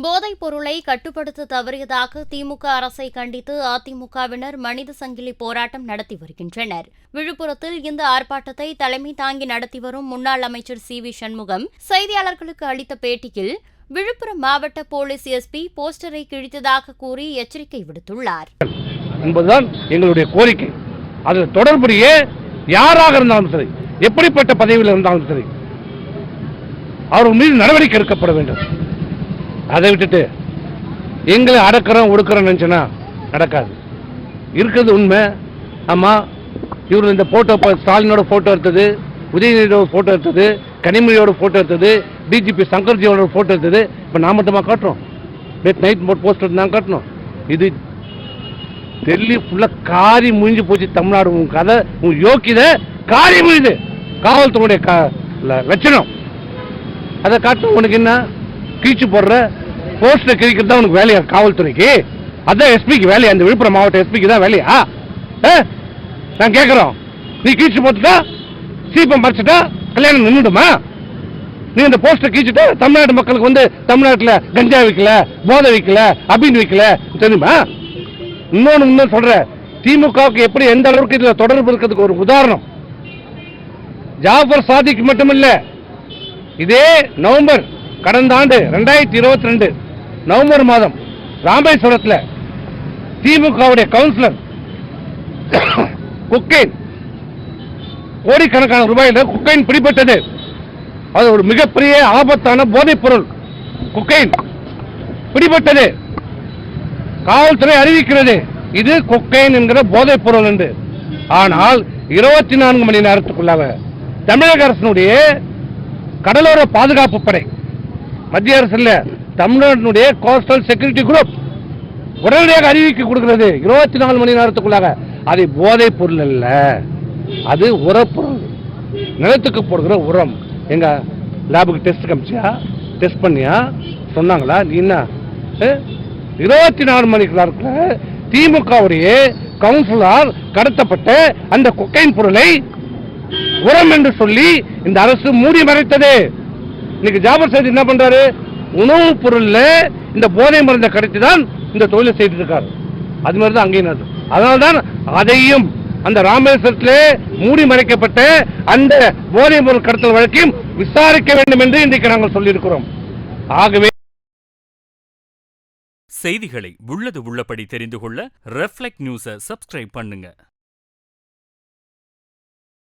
போதைப் பொருளை கட்டுப்படுத்த தவறியதாக திமுக அரசை கண்டித்து அதிமுகவினர் மனித சங்கிலி போராட்டம் நடத்தி வருகின்றனர். விழுப்புரத்தில் இந்த ஆர்ப்பாட்டத்தை தலைமை தாங்கி நடத்தி வரும் முன்னாள் அமைச்சர் சி.வி. சண்முகம் செய்தியாளர்களுக்கு அளித்த பேட்டியில், விழுப்புரம் மாவட்ட போலீஸ் எஸ்பி போஸ்டரை கிழித்ததாக கூறி எச்சரிக்கை விடுத்துள்ளார். என்பதுதான் எங்களுடைய கோரிக்கை. அதில் தொடர்புடைய யாராக இருந்தாலும் சரி, எப்படிப்பட்ட பதவியில் இருந்தாலும் சரி, அவர்கள் மீது நடவடிக்கை எடுக்கப்பட வேண்டும். அதை விட்டுட்டு எங்களை அடக்கிறோம் ஒடுக்கிறோம் நினைச்சனா நடக்காது. இருக்கிறது உண்மை. ஆமா, இவர் இந்த போட்டோ ஸ்டாலினோட போட்டோ எடுத்தது, உதயநிதியோட போட்டோ எடுத்தது, கனிமொழியோட போட்டோ எடுத்தது, டிஜிபி சங்கர்ஜியோட போட்டோ எடுத்தது. இப்போ நான் மட்டுமா காட்டுறோம்? நேற்று நைட் போஸ்டர் தான் காட்டணும். இது டெல்லி ஃபுல்லாக காரி முழிஞ்சு போச்சு. தமிழ்நாடு உன் கதை, உன் யோக்கியத காரி முழிது. காவல்துறையுடைய லட்சணம். அதை காட்டணும். உனக்கு என்ன கீழ்ச்சி போடுற போஸ்டர் கிழிக்கிறது தான் உனக்கு வேலையா? காவல்துறைக்கு அதான் எஸ்பிக்கு வேலையா? அந்த விழுப்புரம் மாவட்ட எஸ்பிக்கு தான் வேலையா? நான் கேட்கிறோம், நீ கீழ்ச்சி போட்டுட்டா, சீப்பம் மறைச்சிட்டா கல்யாணம் நின்றுடுமா? நீ இந்த போஸ்டர் கீழ்ச்சிட்டா தமிழ்நாட்டு மக்களுக்கு தமிழ்நாட்டில் கஞ்சா விற்கல, போதை விற்கல, அபின் விற்கல தெரியுமா? இன்னொன்னு சொல்ற, திமுகவுக்கு எப்படி எந்த அளவுக்கு இதுல தொடர்பு இருக்கிறதுக்கு ஒரு உதாரணம் ஜாஃபர் சாதிக் மட்டுமில்ல. இதே நவம்பர் கடந்த ஆண்டு 2022 நவம்பர் மாதம் ராமேஸ்வரத்தில் திமுகவுடைய கவுன்சிலர் கொக்கைன், கோடிக்கணக்கான ரூபாயில் கொக்கைன் பிடிபட்டது. அது ஒரு மிகப்பெரிய ஆபத்தான போதைப் பொருள். கொக்கைன் பிடிபட்டது. காவல்துறை அறிவிக்கிறது இது கொக்கைன் என்கிற போதைப் பொருள் என்று. ஆனால் 24 மணி நேரத்துக்குள்ளாக தமிழக அரசினுடைய கடலோர பாதுகாப்பு படை, மத்திய அரசு இல்ல, தமிழ்நாட்டினுடைய கோஸ்டல் செக்யூரிட்டி குரூப் உடனடியாக அறிவிக்க கொடுக்கிறது 24 மணி நேரத்துக்குள்ளாக. அது போதைப் பொருள் அல்ல, அது உரப்பொருள், நிலத்துக்கு போடுகிற உரம். எங்க லேபுக்கு டெஸ்ட் காமிச்சியா? டெஸ்ட் பண்ணியா? சொன்னாங்களா? நீ என்ன 24 மணி நேரத்தில் திமுகவுடைய கவுன்சிலர் கடத்தப்பட்ட அந்த கொக்கைன் பொருளை உரம் என்று சொல்லி இந்த அரசு மூடி மறைத்தது. இன்னைக்கு ஜாபர் சைடு என்ன பண்றாரு? உணவுப் பொருள்ல இந்த போதை மருந்தை கடத்திதான் இந்த தொழிலை செய்து இருக்காரு. அது மாதிரி தான் அங்கேயும். அதனால்தான் அதையும் அந்த ராமேஸ்வரத்திலே மூடி மறைக்கப்பட்ட அந்த போதை பொருள் கடத்தல் வழக்கையும் விசாரிக்க வேண்டும் என்று இன்றைக்கு நாங்கள் சொல்லியிருக்கிறோம். ஆகவே செய்திகளை உள்ளது உள்ளபடி தெரிந்து கொள்ள ரெஃப்ளெக்ட் நியூஸை சப்ஸ்கிரைப் பண்ணுங்க.